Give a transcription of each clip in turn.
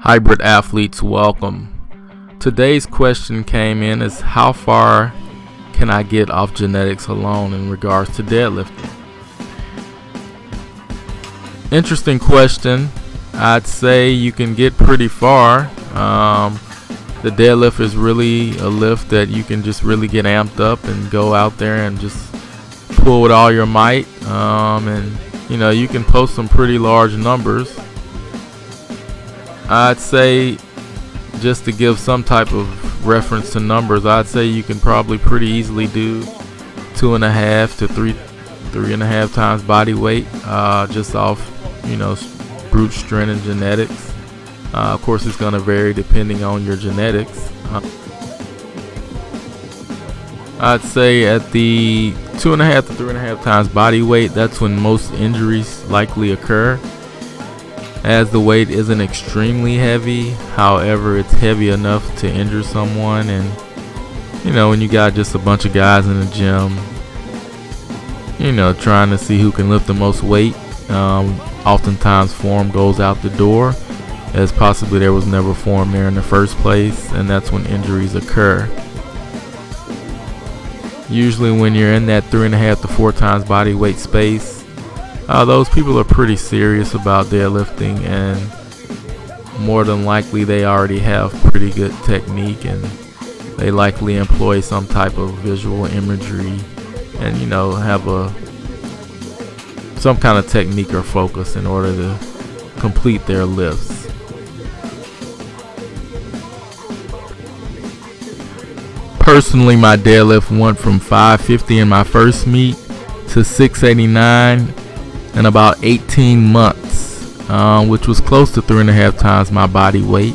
Hybrid athletes, welcome. Today's question came in as how far can I get off genetics alone in regards to deadlifting? Interesting question. I'd say you can get pretty far. The deadlift is really a lift that you can just really get amped up and go out there and just pull with all your might. And you know, you can post some pretty large numbers. I'd say, just to give some type of reference to numbers, I'd say you can probably pretty easily do 2.5 to 3.5 times body weight, just off, you know, brute strength and genetics. Of course, it's going to vary depending on your genetics. I'd say at the 2.5 to 3.5 times body weight, that's when most injuries likely occur, as the weight isn't extremely heavy. However, it's heavy enough to injure someone. And you know, when you got just a bunch of guys in the gym, you know, trying to see who can lift the most weight, oftentimes form goes out the door, as possibly there was never form there in the first place, and that's when injuries occur. Usually when you're in that 3.5 to 4 times body weight space, those people are pretty serious about deadlifting, and more than likely they already have pretty good technique, and they likely employ some type of visual imagery and, you know, have some kind of technique or focus in order to complete their lifts. Personally, my deadlift went from 550 in my first meet to 689 in about 18 months, which was close to 3.5 times my body weight.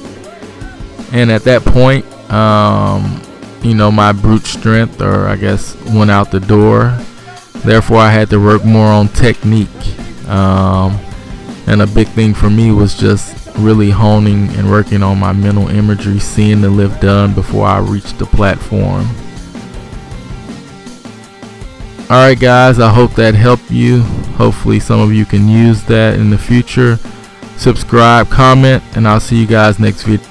And at that point, you know, my brute strength, or I guess, went out the door. Therefore, I had to work more on technique. And a big thing for me was just really honing and working on my mental imagery, seeing the lift done before I reached the platform. Alright guys, I hope that helped you. Hopefully some of you can use that in the future. Subscribe, comment, and I'll see you guys next video.